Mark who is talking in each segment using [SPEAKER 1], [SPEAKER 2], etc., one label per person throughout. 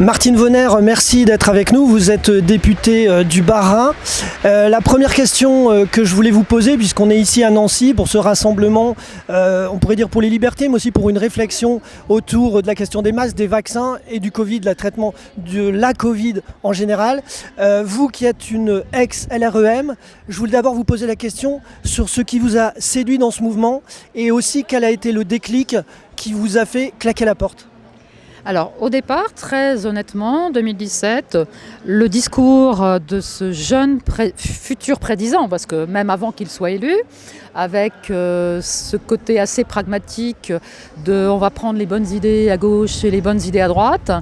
[SPEAKER 1] Martine Vonner, merci d'être avec nous. Vous êtes députée du Bas-Rhin. La première question que je voulais vous poser, puisqu'on est ici à Nancy pour ce rassemblement, on pourrait dire pour les libertés, mais aussi pour une réflexion autour de la question des masques, des vaccins et du Covid, le traitement de la Covid en général. Vous qui êtes une ex-LREM, je voulais d'abord vous poser la question sur ce qui vous a séduit dans ce mouvement et aussi quel a été le déclic qui vous a fait claquer la porte.
[SPEAKER 2] Alors au départ, très honnêtement, 2017, le discours de ce jeune futur président, parce que même avant qu'il soit élu, avec ce côté assez pragmatique de on va prendre les bonnes idées à gauche et les bonnes idées à droite,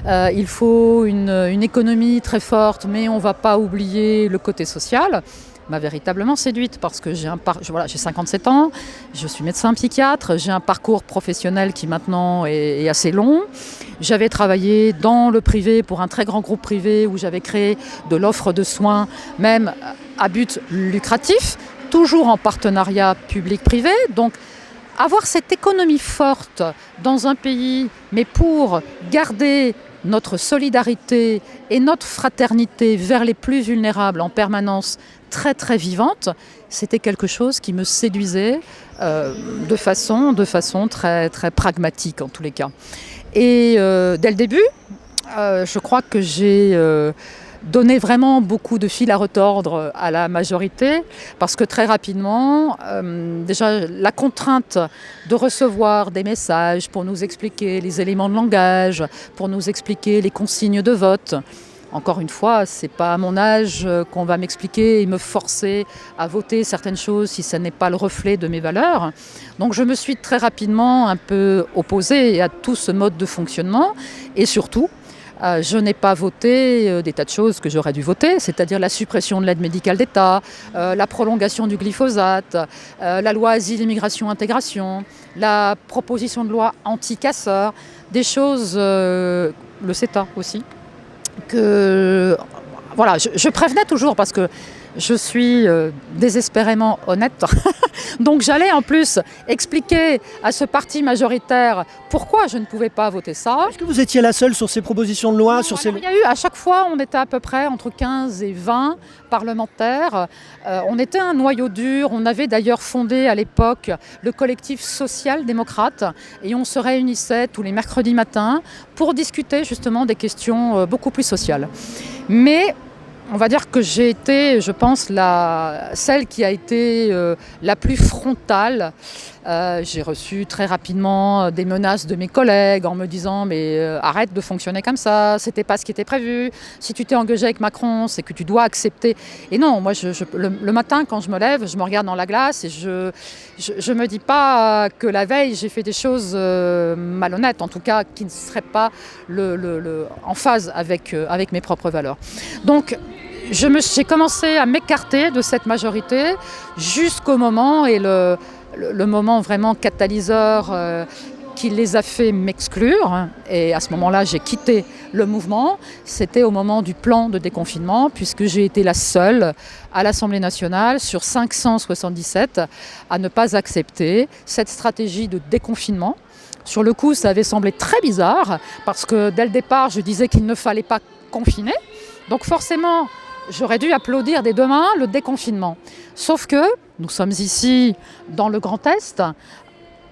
[SPEAKER 2] il faut une économie très forte, mais on ne va pas oublier le côté social, m'a véritablement séduite parce que j'ai 57 ans, je suis médecin psychiatre, j'ai un parcours professionnel qui maintenant est assez long. J'avais travaillé dans le privé pour un très grand groupe privé où j'avais créé de l'offre de soins, même à but lucratif, toujours en partenariat public-privé. Donc avoir cette économie forte dans un pays, mais pour garder notre solidarité et notre fraternité vers les plus vulnérables en permanence très très vivante, c'était quelque chose qui me séduisait de façon très, très pragmatique en tous les cas. Et dès le début, je crois que j'ai donné vraiment beaucoup de fil à retordre à la majorité parce que très rapidement, déjà la contrainte de recevoir des messages pour nous expliquer les éléments de langage, pour nous expliquer les consignes de vote. Encore une fois, ce n'est pas à mon âge qu'on va m'expliquer et me forcer à voter certaines choses si ce n'est pas le reflet de mes valeurs. Donc je me suis très rapidement un peu opposée à tout ce mode de fonctionnement et surtout, je n'ai pas voté des tas de choses que j'aurais dû voter, c'est-à-dire la suppression de l'aide médicale d'État, la prolongation du glyphosate, la loi Asile, Immigration, Intégration, la proposition de loi anti-casseurs, des choses, le CETA aussi. Je prévenais toujours parce que je suis désespérément honnête. Donc j'allais en plus expliquer à ce parti majoritaire pourquoi je ne pouvais pas voter ça.
[SPEAKER 1] Est-ce que vous étiez la seule sur ces propositions de loi?
[SPEAKER 2] Il y a eu, à chaque fois, on était à peu près entre 15 et 20 parlementaires. On était un noyau dur. On avait d'ailleurs fondé à l'époque le collectif social-démocrate et on se réunissait tous les mercredis matins pour discuter justement des questions beaucoup plus sociales. Mais on va dire que j'ai été, je pense, celle qui a été la plus frontale. J'ai reçu très rapidement des menaces de mes collègues en me disant mais arrête de fonctionner comme ça, c'était pas ce qui était prévu. Si tu t'es engagé avec Macron, c'est que tu dois accepter. Et non, moi le matin quand je me lève, je me regarde dans la glace et je me dis pas que la veille j'ai fait des choses malhonnêtes, en tout cas qui ne seraient pas en phase avec mes propres valeurs. Donc j'ai commencé à m'écarter de cette majorité jusqu'au moment, et le moment vraiment catalyseur qui les a fait m'exclure, et à ce moment-là j'ai quitté le mouvement, c'était au moment du plan de déconfinement, puisque j'ai été la seule à l'Assemblée nationale sur 577 à ne pas accepter cette stratégie de déconfinement. Sur le coup, ça avait semblé très bizarre, parce que dès le départ, je disais qu'il ne fallait pas confiner. Donc forcément, j'aurais dû applaudir dès demain le déconfinement. Sauf que nous sommes ici dans le Grand Est,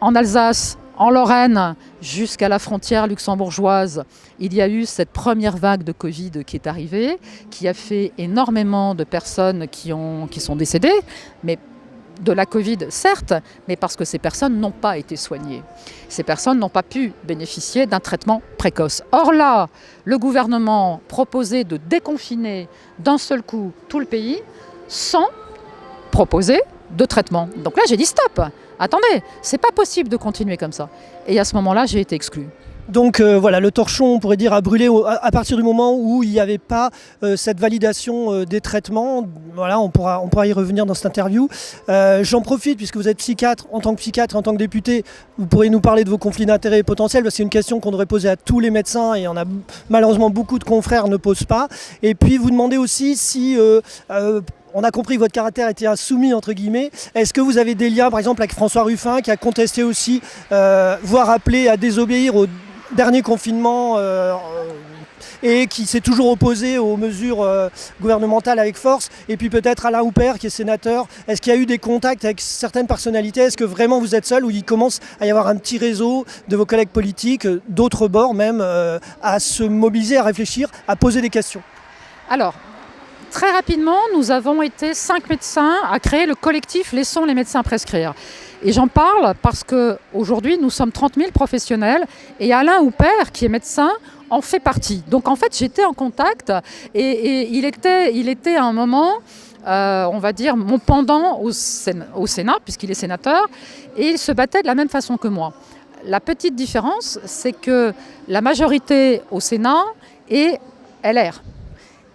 [SPEAKER 2] en Alsace, en Lorraine, jusqu'à la frontière luxembourgeoise. Il y a eu cette première vague de Covid qui est arrivée, qui a fait énormément de personnes qui sont décédées, mais de la Covid, certes, mais parce que ces personnes n'ont pas été soignées. Ces personnes n'ont pas pu bénéficier d'un traitement précoce. Or là, le gouvernement proposait de déconfiner d'un seul coup tout le pays sans proposer de traitement. Donc là, j'ai dit stop, attendez, c'est pas possible de continuer comme ça. Et à ce moment-là, j'ai été exclue.
[SPEAKER 1] Donc voilà, le torchon, on pourrait dire, a brûlé à partir du moment où il n'y avait pas cette validation des traitements. Voilà, on pourra y revenir dans cette interview. J'en profite, puisque vous êtes psychiatre, en tant que psychiatre, en tant que député, vous pourrez nous parler de vos conflits d'intérêts potentiels, parce que c'est une question qu'on devrait poser à tous les médecins, et on a malheureusement beaucoup de confrères ne posent pas. Et puis vous demandez aussi si on a compris que votre caractère était insoumis, entre guillemets. Est-ce que vous avez des liens, par exemple, avec François Ruffin, qui a contesté aussi, voire appelé à désobéir au dernier confinement et qui s'est toujours opposé aux mesures gouvernementales avec force. Et puis peut-être Alain Houpert qui est sénateur. Est-ce qu'il y a eu des contacts avec certaines personnalités? Est-ce que vraiment vous êtes seul ou il commence à y avoir un petit réseau de vos collègues politiques, d'autres bords même, à se mobiliser, à réfléchir, à poser des questions?
[SPEAKER 2] Alors, très rapidement, nous avons été 5 médecins à créer le collectif Laissons les médecins prescrire. Et j'en parle parce qu'aujourd'hui, nous sommes 30 000 professionnels et Alain Houpert, qui est médecin, en fait partie. Donc en fait, j'étais en contact et il était à un moment, on va dire, mon pendant au Sénat, puisqu'il est sénateur, et il se battait de la même façon que moi. La petite différence, c'est que la majorité au Sénat est LR.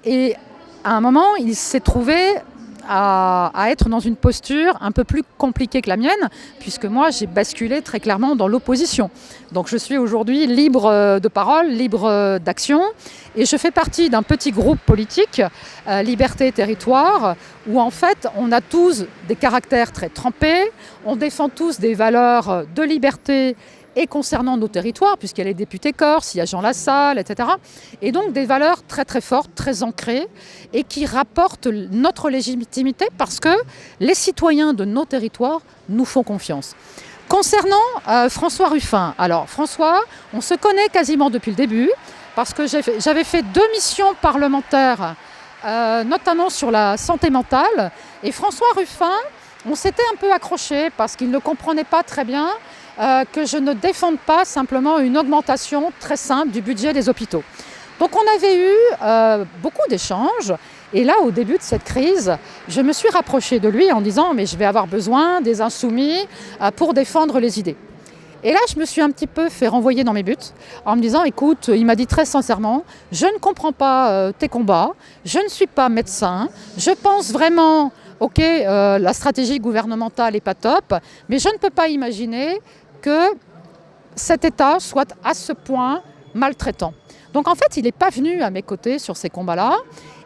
[SPEAKER 2] Et à un moment, il s'est trouvé à être dans une posture un peu plus compliquée que la mienne, puisque moi, j'ai basculé très clairement dans l'opposition. Donc je suis aujourd'hui libre de parole, libre d'action, et je fais partie d'un petit groupe politique, Liberté et Territoire, où en fait, on a tous des caractères très trempés, on défend tous des valeurs de liberté et concernant nos territoires, puisqu'il y a les députés corses, il y a Jean Lassalle, etc. Et donc des valeurs très très fortes, très ancrées, et qui rapportent notre légitimité parce que les citoyens de nos territoires nous font confiance. Concernant François Ruffin, alors François, on se connaît quasiment depuis le début, parce que j'avais fait 2 missions parlementaires, notamment sur la santé mentale, et François Ruffin, on s'était un peu accroché parce qu'il ne comprenait pas très bien que je ne défende pas simplement une augmentation très simple du budget des hôpitaux. Donc on avait eu beaucoup d'échanges et là au début de cette crise, je me suis rapprochée de lui en disant mais je vais avoir besoin des insoumis pour défendre les idées. Et là je me suis un petit peu fait renvoyer dans mes buts en me disant écoute, il m'a dit très sincèrement, je ne comprends pas tes combats, je ne suis pas médecin, je pense vraiment ok, la stratégie gouvernementale n'est pas top, mais je ne peux pas imaginer que cet État soit à ce point maltraitant. Donc en fait, il n'est pas venu à mes côtés sur ces combats-là.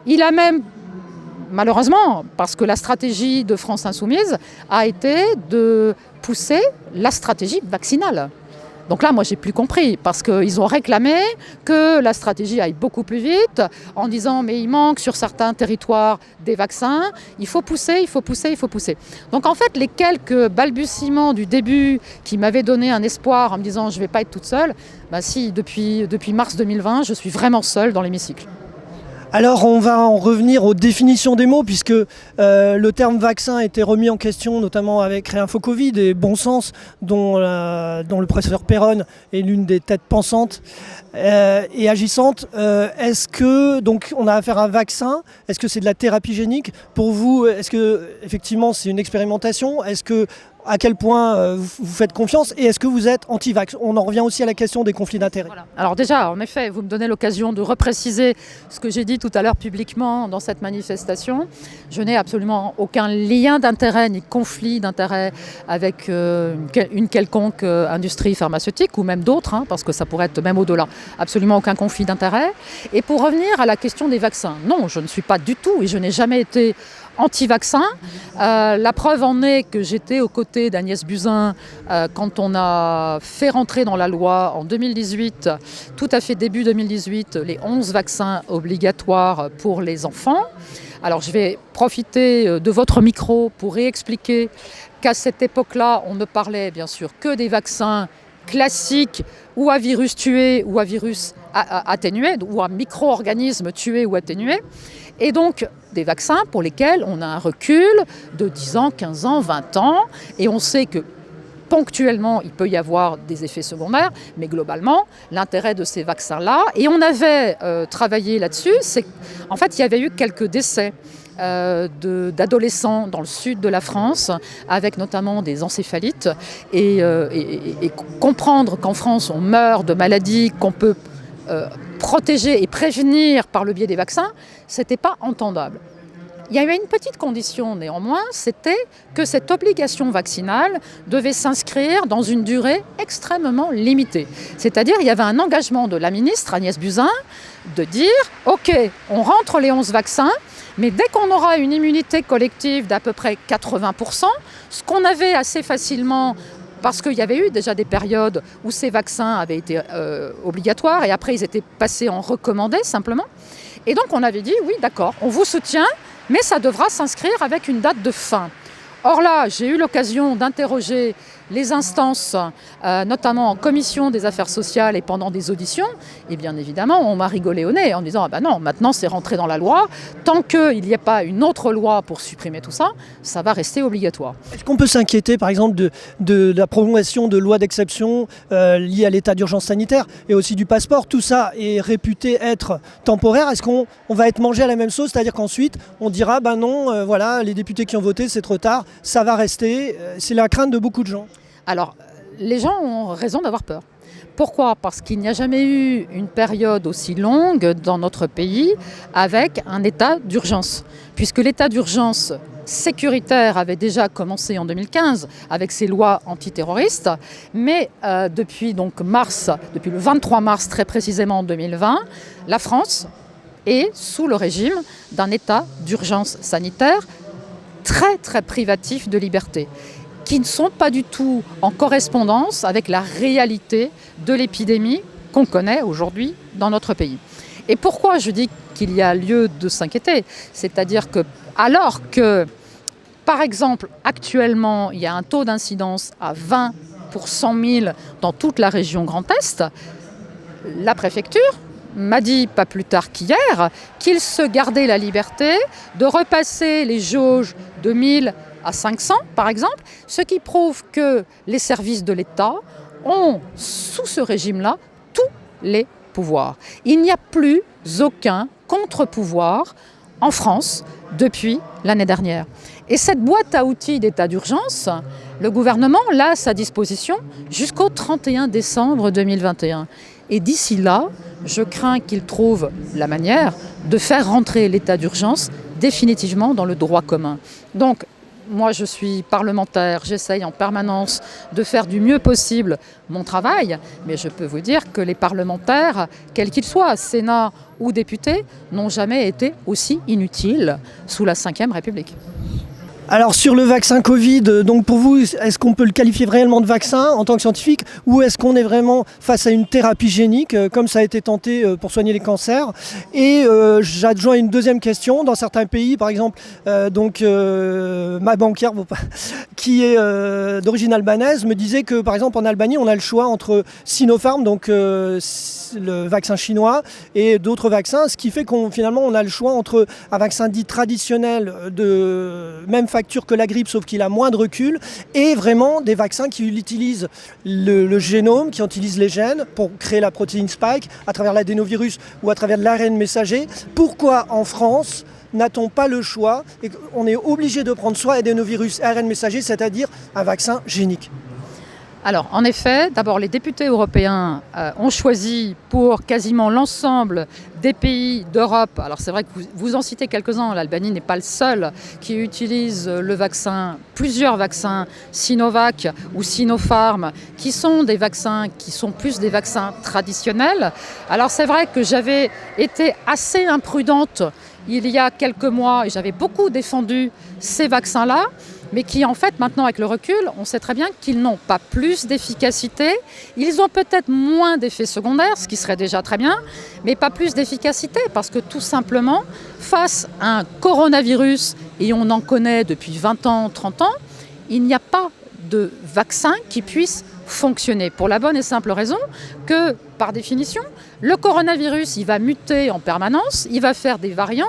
[SPEAKER 2] Il a même, malheureusement, parce que la stratégie de France Insoumise a été de pousser la stratégie vaccinale. Donc là, moi, j'ai plus compris, parce qu'ils ont réclamé que la stratégie aille beaucoup plus vite, en disant, mais il manque sur certains territoires des vaccins, il faut pousser, il faut pousser, il faut pousser. Donc en fait, les quelques balbutiements du début qui m'avaient donné un espoir en me disant, je ne vais pas être toute seule, bah si, depuis mars 2020, je suis vraiment seule dans l'hémicycle.
[SPEAKER 1] Alors on va en revenir aux définitions des mots puisque le terme vaccin a été remis en question notamment avec Réinfo Covid et Bon Sens dont le professeur Perron est l'une des têtes pensantes et agissantes. Est-ce que donc on a affaire à un vaccin? Est-ce que c'est de la thérapie génique? Pour vous, est-ce que effectivement c'est une expérimentation? Est-ce que à quel point vous faites confiance et est-ce que vous êtes anti-vax? On en revient aussi à la question des conflits d'intérêts.
[SPEAKER 2] Voilà. Alors déjà, en effet, vous me donnez l'occasion de repréciser ce que j'ai dit tout à l'heure publiquement dans cette manifestation. Je n'ai absolument aucun lien d'intérêt ni conflit d'intérêt avec une quelconque industrie pharmaceutique ou même d'autres, hein, parce que ça pourrait être même au-delà. Absolument aucun conflit d'intérêt. Et pour revenir à la question des vaccins, non, je ne suis pas du tout et je n'ai jamais été anti-vaccin. La preuve en est que j'étais aux côtés d'Agnès Buzyn quand on a fait rentrer dans la loi en 2018, tout à fait début 2018, les 11 vaccins obligatoires pour les enfants. Alors je vais profiter de votre micro pour réexpliquer qu'à cette époque-là, on ne parlait bien sûr que des vaccins classiques ou à virus tué ou à virus atténué ou à micro-organismes tués ou atténués. Et donc des vaccins pour lesquels on a un recul de 10 ans, 15 ans, 20 ans. Et on sait que ponctuellement, il peut y avoir des effets secondaires, mais globalement, l'intérêt de ces vaccins-là, et on avait travaillé là-dessus, c'est qu'en fait, il y avait eu quelques décès d'adolescents dans le sud de la France, avec notamment des encéphalites, et comprendre qu'en France, on meurt de maladies qu'on peut protéger et prévenir par le biais des vaccins, c'était pas entendable. Il y avait une petite condition néanmoins, c'était que cette obligation vaccinale devait s'inscrire dans une durée extrêmement limitée. C'est-à-dire il y avait un engagement de la ministre Agnès Buzyn de dire « Ok, on rentre les 11 vaccins, mais dès qu'on aura une immunité collective d'à peu près 80%, ce qu'on avait assez facilement parce qu'il y avait eu déjà des périodes où ces vaccins avaient été obligatoires et après ils étaient passés en recommandés simplement. Et donc on avait dit oui d'accord, on vous soutient, mais ça devra s'inscrire avec une date de fin. Or là, j'ai eu l'occasion d'interroger les instances, notamment en commission des affaires sociales et pendant des auditions, et bien évidemment, on m'a rigolé au nez en disant « Ah ben non, maintenant c'est rentré dans la loi, tant qu'il n'y a pas une autre loi pour supprimer tout ça, ça va rester obligatoire. »
[SPEAKER 1] Est-ce qu'on peut s'inquiéter par exemple de la prolongation de lois d'exception liées à l'état d'urgence sanitaire et aussi du passeport? Tout ça est réputé être temporaire. Est-ce qu'on va être mangé à la même sauce? C'est-à-dire qu'ensuite on dira « Ben non, voilà, les députés qui ont voté, c'est trop tard, ça va rester ». C'est la crainte de beaucoup de gens.
[SPEAKER 2] Alors, les gens ont raison d'avoir peur. Pourquoi ? Parce qu'il n'y a jamais eu une période aussi longue dans notre pays avec un état d'urgence. Puisque l'état d'urgence sécuritaire avait déjà commencé en 2015 avec ses lois antiterroristes, mais depuis le 23 mars très précisément 2020, la France est sous le régime d'un état d'urgence sanitaire très très privatif de liberté, qui ne sont pas du tout en correspondance avec la réalité de l'épidémie qu'on connaît aujourd'hui dans notre pays. Et pourquoi je dis qu'il y a lieu de s'inquiéter ? C'est-à-dire que, alors que, par exemple, actuellement, il y a un taux d'incidence à 20 pour 100 000 dans toute la région Grand Est, la préfecture m'a dit, pas plus tard qu'hier, qu'il se gardait la liberté de repasser les jauges de 1000 à 500 par exemple, ce qui prouve que les services de l'État ont, sous ce régime-là, tous les pouvoirs. Il n'y a plus aucun contre-pouvoir en France depuis l'année dernière. Et cette boîte à outils d'état d'urgence, le gouvernement l'a à sa disposition jusqu'au 31 décembre 2021. Et d'ici là, je crains qu'il trouve la manière de faire rentrer l'état d'urgence définitivement dans le droit commun. Donc, moi, je suis parlementaire, j'essaye en permanence de faire du mieux possible mon travail, mais je peux vous dire que les parlementaires, quels qu'ils soient, Sénat ou députés, n'ont jamais été aussi inutiles sous la Ve République.
[SPEAKER 1] Alors sur le vaccin Covid, donc pour vous, est-ce qu'on peut le qualifier réellement de vaccin en tant que scientifique, ou est-ce qu'on est vraiment face à une thérapie génique comme ça a été tenté pour soigner les cancers? Et j'adjoins une deuxième question. Dans certains pays, par exemple, ma banquière qui est d'origine albanaise me disait que par exemple en Albanie on a le choix entre Sinopharm, donc le vaccin chinois, et d'autres vaccins, ce qui fait qu'on finalement on a le choix entre un vaccin dit traditionnel de même facture que la grippe, sauf qu'il a moins de recul, et vraiment des vaccins qui utilisent le génome, qui utilisent les gènes pour créer la protéine spike à travers l'adénovirus ou à travers de l'ARN messager. Pourquoi en France n'a-t-on pas le choix et on est obligé de prendre soit adénovirus ARN messager, c'est-à-dire un vaccin génique?
[SPEAKER 2] Alors, en effet, d'abord, les députés européens ont choisi pour quasiment l'ensemble des pays d'Europe. Alors, c'est vrai que vous en citez quelques-uns. L'Albanie n'est pas le seul qui utilise plusieurs vaccins Sinovac ou Sinopharm, qui sont des vaccins qui sont plus des vaccins traditionnels. Alors, c'est vrai que j'avais été assez imprudente il y a quelques mois et j'avais beaucoup défendu ces vaccins-là, mais qui en fait maintenant avec le recul, on sait très bien qu'ils n'ont pas plus d'efficacité. Ils ont peut-être moins d'effets secondaires, ce qui serait déjà très bien, mais pas plus d'efficacité parce que tout simplement, face à un coronavirus, et on en connaît depuis 20 ans, 30 ans, il n'y a pas de vaccin qui puisse fonctionner. Pour la bonne et simple raison que, par définition, le coronavirus, il va muter en permanence, il va faire des variants,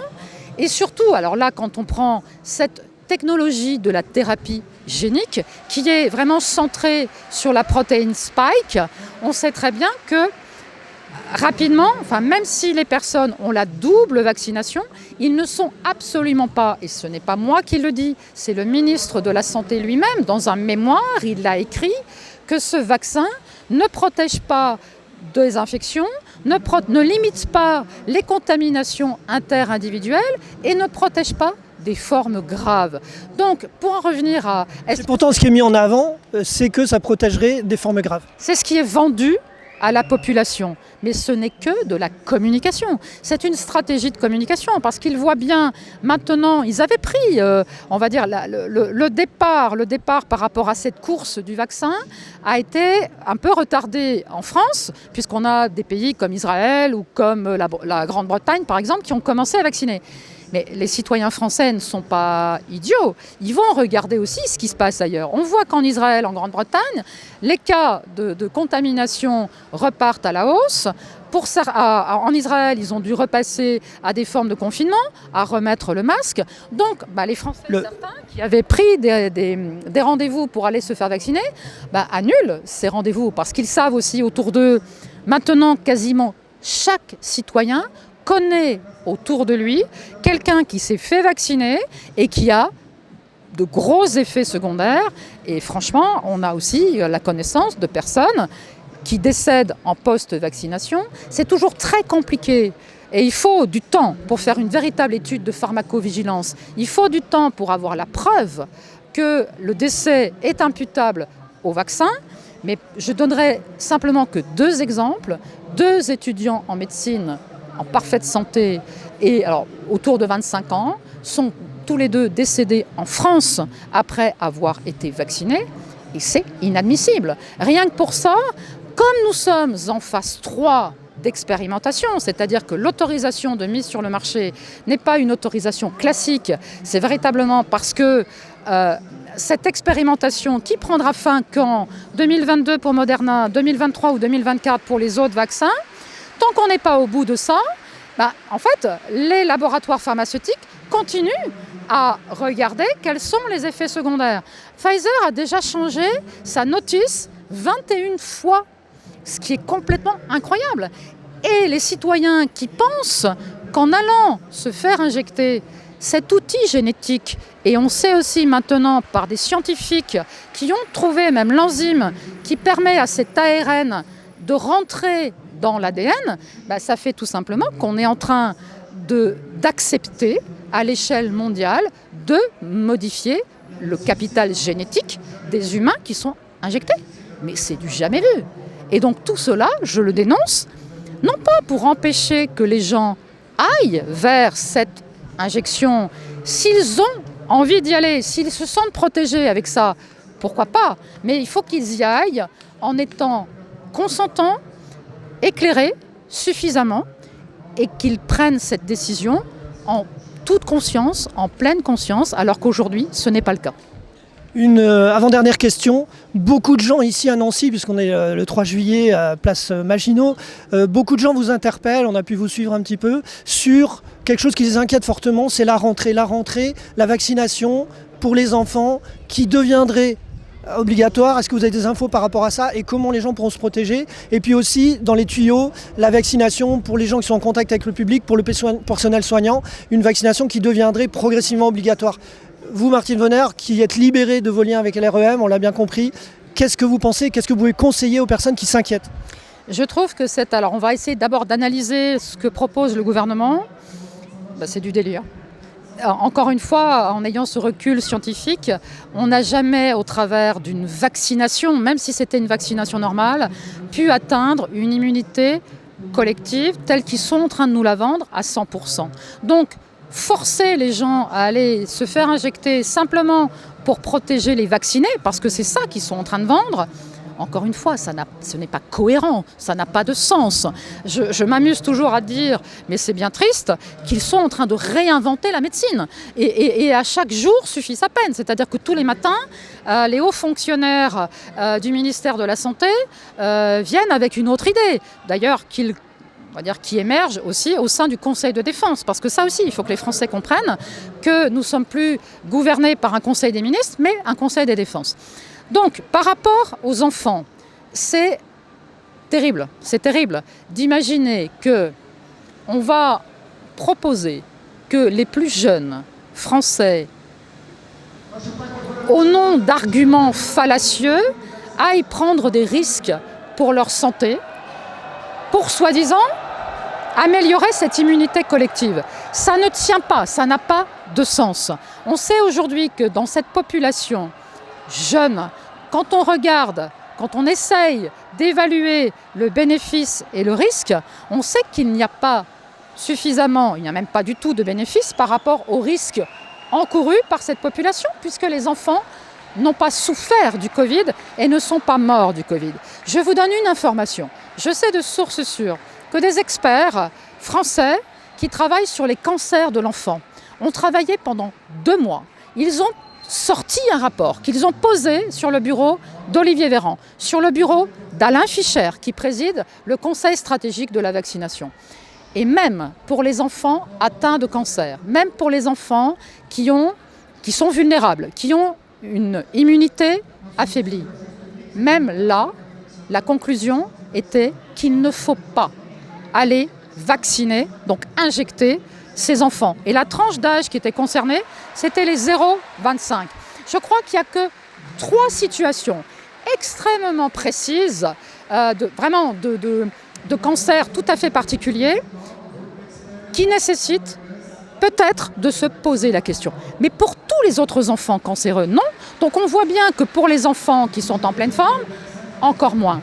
[SPEAKER 2] et surtout, alors là, quand on prend cette technologie de la thérapie génique, qui est vraiment centrée sur la protéine spike, on sait très bien que rapidement, même si les personnes ont la double vaccination, ils ne sont absolument pas, et ce n'est pas moi qui le dis, c'est le ministre de la Santé lui-même, dans un mémoire, il l'a écrit, que ce vaccin ne protège pas des infections, ne limite pas les contaminations interindividuelles et ne protège pas des formes graves. Donc, pour en revenir à...
[SPEAKER 1] Pourtant, ce qui est mis en avant, c'est que ça protégerait des formes graves.
[SPEAKER 2] C'est ce qui est vendu à la population. Mais ce n'est que de la communication. C'est une stratégie de communication parce qu'ils voient bien maintenant, ils avaient pris, on va dire, le départ par rapport à cette course du vaccin a été un peu retardé en France, puisqu'on a des pays comme Israël ou comme la Grande-Bretagne, par exemple, qui ont commencé à vacciner. Mais les citoyens français ne sont pas idiots. Ils vont regarder aussi ce qui se passe ailleurs. On voit qu'en Israël, en Grande-Bretagne, les cas de contamination repartent à la hausse. En Israël, ils ont dû repasser à des formes de confinement, à remettre le masque. Donc, les Français, certains qui avaient pris des rendez-vous pour aller se faire vacciner, annulent ces rendez-vous parce qu'ils savent aussi autour d'eux, maintenant quasiment chaque citoyen connaît autour de lui quelqu'un qui s'est fait vacciner et qui a de gros effets secondaires. Et franchement, on a aussi la connaissance de personnes qui décèdent en post-vaccination. C'est toujours très compliqué. Et il faut du temps pour faire une véritable étude de pharmacovigilance. Il faut du temps pour avoir la preuve que le décès est imputable au vaccin. Mais je donnerai simplement que 2 exemples. 2 étudiants en médecine en parfaite santé et alors, autour de 25 ans, sont tous les 2 décédés en France après avoir été vaccinés. Et c'est inadmissible. Rien que pour ça, comme nous sommes en phase 3 d'expérimentation, c'est-à-dire que l'autorisation de mise sur le marché n'est pas une autorisation classique, c'est véritablement parce que cette expérimentation qui prendra fin qu'en 2022 pour Moderna, 2023 ou 2024 pour les autres vaccins, tant qu'on n'est pas au bout de ça, en fait, les laboratoires pharmaceutiques continuent à regarder quels sont les effets secondaires. Pfizer a déjà changé sa notice 21 fois, ce qui est complètement incroyable. Et les citoyens qui pensent qu'en allant se faire injecter cet outil génétique, et on sait aussi maintenant par des scientifiques qui ont trouvé même l'enzyme qui permet à cet ARN de rentrer dans l'ADN, ça fait tout simplement qu'on est en train d'accepter à l'échelle mondiale de modifier le capital génétique des humains qui sont injectés. Mais c'est du jamais vu. Et donc tout cela, je le dénonce, non pas pour empêcher que les gens aillent vers cette injection. S'ils ont envie d'y aller, s'ils se sentent protégés avec ça, pourquoi pas? Mais il faut qu'ils y aillent en étant consentants, éclairés suffisamment et qu'ils prennent cette décision en toute conscience, en pleine conscience, alors qu'aujourd'hui, ce n'est pas le cas.
[SPEAKER 1] Une avant-dernière question. Beaucoup de gens ici à Nancy, puisqu'on est le 3 juillet à Place Maginot, beaucoup de gens vous interpellent, on a pu vous suivre un petit peu, sur quelque chose qui les inquiète fortement, c'est la rentrée, la vaccination pour les enfants qui deviendrait obligatoire. Est-ce que vous avez des infos par rapport à ça et comment les gens pourront se protéger? Et puis aussi, dans les tuyaux, la vaccination pour les gens qui sont en contact avec le public, pour le personnel soignant, une vaccination qui deviendrait progressivement obligatoire. Vous, Martine Vonner, qui êtes libérée de vos liens avec l'REM, on l'a bien compris, qu'est-ce que vous pensez, qu'est-ce que vous pouvez conseiller aux personnes qui s'inquiètent?
[SPEAKER 2] Je trouve que alors on va essayer d'abord d'analyser ce que propose le gouvernement. C'est du délire. Encore une fois, en ayant ce recul scientifique, on n'a jamais, au travers d'une vaccination, même si c'était une vaccination normale, pu atteindre une immunité collective telle qu'ils sont en train de nous la vendre à 100%. Donc, forcer les gens à aller se faire injecter simplement pour protéger les vaccinés, parce que c'est ça qu'ils sont en train de vendre, encore une fois, ce n'est pas cohérent, ça n'a pas de sens. Je m'amuse toujours à dire, mais c'est bien triste, qu'ils sont en train de réinventer la médecine. Et à chaque jour suffit sa peine. C'est-à-dire que tous les matins, les hauts fonctionnaires du ministère de la Santé viennent avec une autre idée. D'ailleurs, qui émerge aussi au sein du Conseil de défense. Parce que ça aussi, il faut que les Français comprennent que nous ne sommes plus gouvernés par un Conseil des ministres, mais un Conseil des défenses. Donc, par rapport aux enfants, c'est terrible d'imaginer qu'on va proposer que les plus jeunes Français, au nom d'arguments fallacieux, aillent prendre des risques pour leur santé, pour soi-disant améliorer cette immunité collective. Ça ne tient pas, ça n'a pas de sens. On sait aujourd'hui que dans cette population jeune, quand on regarde quand on essaye d'évaluer le bénéfice et le risque, on sait qu'il n'y a pas suffisamment, il n'y a même pas du tout de bénéfice par rapport au risque encouru par cette population, puisque les enfants n'ont pas souffert du Covid et ne sont pas morts du Covid. Je vous donne une information. Je sais de sources sûres que des experts français qui travaillent sur les cancers de l'enfant ont travaillé pendant 2 mois. Ils ont sorti un rapport qu'ils ont posé sur le bureau d'Olivier Véran, sur le bureau d'Alain Fischer, qui préside le Conseil stratégique de la vaccination. Et même pour les enfants atteints de cancer, même pour les enfants qui sont vulnérables, qui ont une immunité affaiblie, même là, la conclusion était qu'il ne faut pas aller vacciner, donc injecter ces enfants. Et la tranche d'âge qui était concernée, c'était les 0-25. Je crois qu'il n'y a que 3 situations extrêmement précises, de cancers tout à fait particuliers, qui nécessitent peut-être de se poser la question. Mais pour tous les autres enfants cancéreux, non. Donc on voit bien que pour les enfants qui sont en pleine forme, encore moins.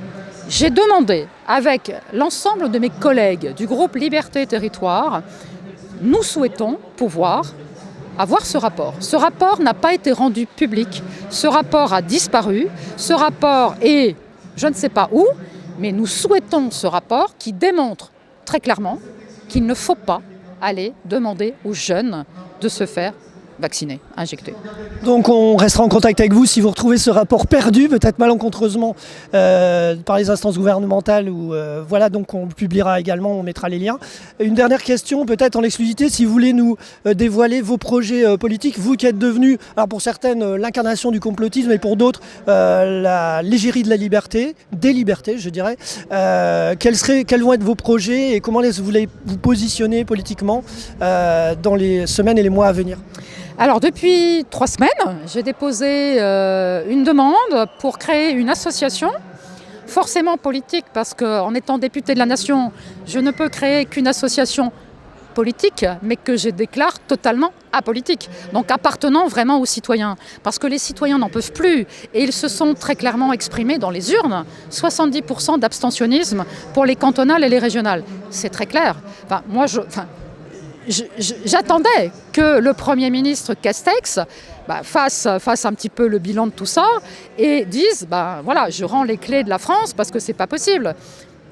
[SPEAKER 2] J'ai demandé avec l'ensemble de mes collègues du groupe Liberté Territoire, nous souhaitons pouvoir avoir ce rapport. Ce rapport n'a pas été rendu public, ce rapport a disparu, ce rapport est, je ne sais pas où, mais nous souhaitons ce rapport qui démontre très clairement qu'il ne faut pas aller demander aux jeunes de se faire vacciner, injecter.
[SPEAKER 1] Donc on restera en contact avec vous si vous retrouvez ce rapport perdu, peut-être malencontreusement par les instances gouvernementales. Voilà, donc on le publiera également, on mettra les liens. Une dernière question, peut-être en exclusivité, si vous voulez nous dévoiler vos projets politiques, vous qui êtes devenus, alors pour certaines, l'incarnation du complotisme et pour d'autres, la l'égérie de la liberté, des libertés, je dirais. Quels vont être vos projets et comment vous voulez vous positionner politiquement dans les semaines et les mois à venir ?
[SPEAKER 2] Alors depuis 3 semaines, j'ai déposé une demande pour créer une association, forcément politique, parce qu'en étant député de la Nation, je ne peux créer qu'une association politique, mais que je déclare totalement apolitique, donc appartenant vraiment aux citoyens, parce que les citoyens n'en peuvent plus, et ils se sont très clairement exprimés dans les urnes, 70% d'abstentionnisme pour les cantonales et les régionales, c'est très clair. J'attendais que le Premier ministre Castex fasse un petit peu le bilan de tout ça et dise voilà, je rends les clés de la France parce que c'est pas possible.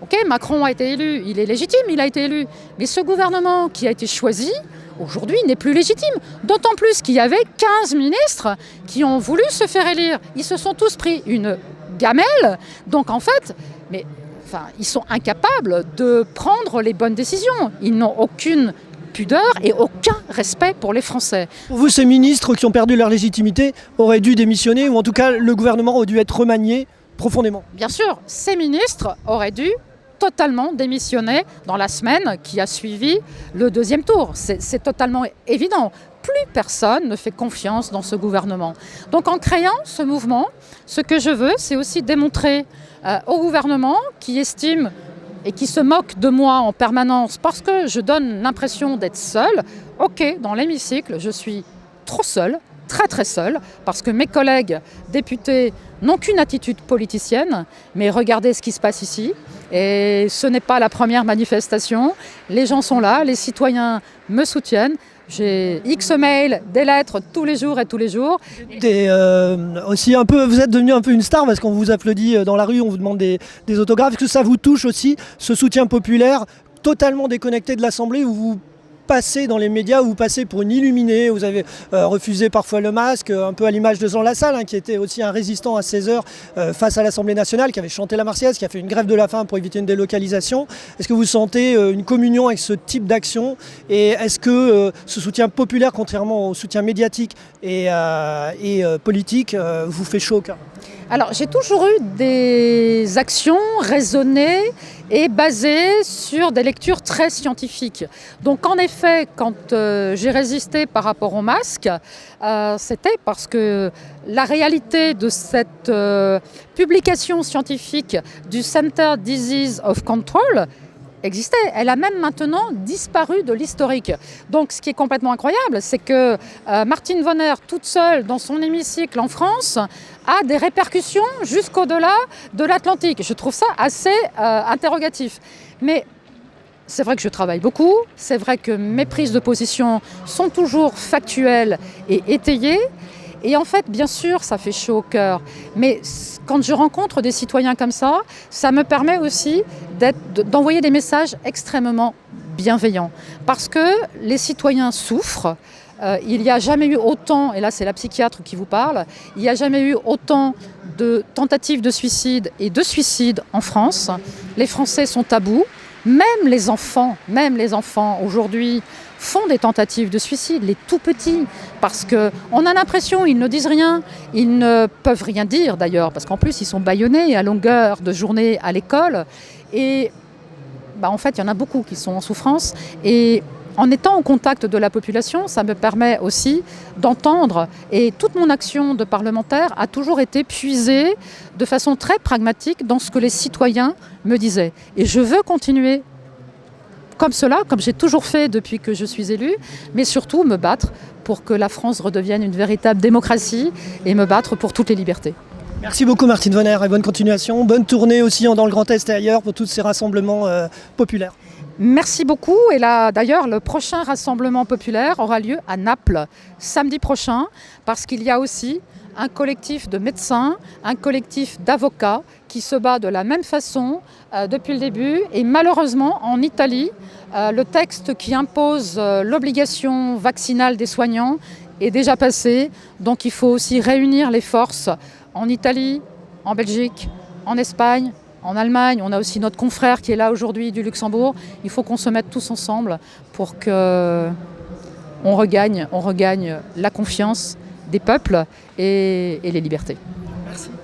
[SPEAKER 2] Ok, Macron a été élu, il est légitime, il a été élu. Mais ce gouvernement qui a été choisi, aujourd'hui, n'est plus légitime. D'autant plus qu'il y avait 15 ministres qui ont voulu se faire élire. Ils se sont tous pris une gamelle. Donc en fait, ils sont incapables de prendre les bonnes décisions. Ils n'ont aucune pudeur et aucun respect pour les Français.
[SPEAKER 1] Pour vous, ces ministres qui ont perdu leur légitimité auraient dû démissionner ou en tout cas le gouvernement aurait dû être remanié profondément?
[SPEAKER 2] Bien sûr, ces ministres auraient dû totalement démissionner dans la semaine qui a suivi le 2e tour. C'est totalement évident. Plus personne ne fait confiance dans ce gouvernement. Donc en créant ce mouvement, ce que je veux, c'est aussi démontrer au gouvernement qui estime et qui se moque de moi en permanence parce que je donne l'impression d'être seule. Ok, dans l'hémicycle, je suis trop seule, très très seule, parce que mes collègues députés n'ont qu'une attitude politicienne, mais regardez ce qui se passe ici. Et ce n'est pas la première manifestation. Les gens sont là, les citoyens me soutiennent. J'ai X mails, des lettres tous les jours et tous les jours.
[SPEAKER 1] Aussi vous êtes devenu un peu une star parce qu'on vous applaudit dans la rue, on vous demande des autographes. Est-ce que ça vous touche aussi, ce soutien populaire totalement déconnecté de l'Assemblée où vous passez dans les médias, où vous passez pour une illuminée, vous avez refusé parfois le masque, un peu à l'image de Jean Lassalle, qui était aussi un résistant à 16 heures face à l'Assemblée nationale, qui avait chanté la Marseillaise, qui a fait une grève de la faim pour éviter une délocalisation. Est-ce que vous sentez une communion avec ce type d'action et est-ce que ce soutien populaire, contrairement au soutien médiatique et politique, vous fait chaud au cœur ?
[SPEAKER 2] Alors, j'ai toujours eu des actions raisonnées et basées sur des lectures très scientifiques. Donc, en effet, quand j'ai résisté par rapport au masque, c'était parce que la réalité de cette publication scientifique du Center Disease of Control existait. Elle a même maintenant disparu de l'historique. Donc ce qui est complètement incroyable, c'est que Martine Vonner, toute seule dans son hémicycle en France, a des répercussions jusqu'au-delà de l'Atlantique. Je trouve ça assez interrogatif. Mais c'est vrai que je travaille beaucoup, c'est vrai que mes prises de position sont toujours factuelles et étayées. Et en fait, bien sûr, ça fait chaud au cœur. Mais quand je rencontre des citoyens comme ça me permet aussi d'envoyer des messages extrêmement bienveillants. Parce que les citoyens souffrent. Il n'y a jamais eu autant, et là c'est la psychiatre qui vous parle, il n'y a jamais eu autant de tentatives de suicide et de suicides en France. Les Français sont à bout. Même les enfants aujourd'hui font des tentatives de suicide, les tout petits, parce qu'on a l'impression qu'ils ne disent rien, ils ne peuvent rien dire d'ailleurs, parce qu'en plus ils sont bâillonnés à longueur de journée à l'école, et en fait il y en a beaucoup qui sont en souffrance, et en étant en contact de la population, ça me permet aussi d'entendre, et toute mon action de parlementaire a toujours été puisée de façon très pragmatique dans ce que les citoyens me disaient. Et je veux continuer comme cela, comme j'ai toujours fait depuis que je suis élue, mais surtout me battre pour que la France redevienne une véritable démocratie et me battre pour toutes les libertés.
[SPEAKER 1] Merci beaucoup Martine Vonner et bonne continuation. Bonne tournée aussi dans le Grand Est et ailleurs pour tous ces rassemblements populaires.
[SPEAKER 2] Merci beaucoup. Et là, d'ailleurs, le prochain rassemblement populaire aura lieu à Naples, samedi prochain, parce qu'il y a aussi un collectif de médecins, un collectif d'avocats qui se bat de la même façon depuis le début. Et malheureusement, en Italie, le texte qui impose l'obligation vaccinale des soignants est déjà passé. Donc il faut aussi réunir les forces en Italie, en Belgique, en Espagne, en Allemagne. On a aussi notre confrère qui est là aujourd'hui du Luxembourg. Il faut qu'on se mette tous ensemble pour qu'on regagne la confiance des peuples et les libertés.
[SPEAKER 1] Merci.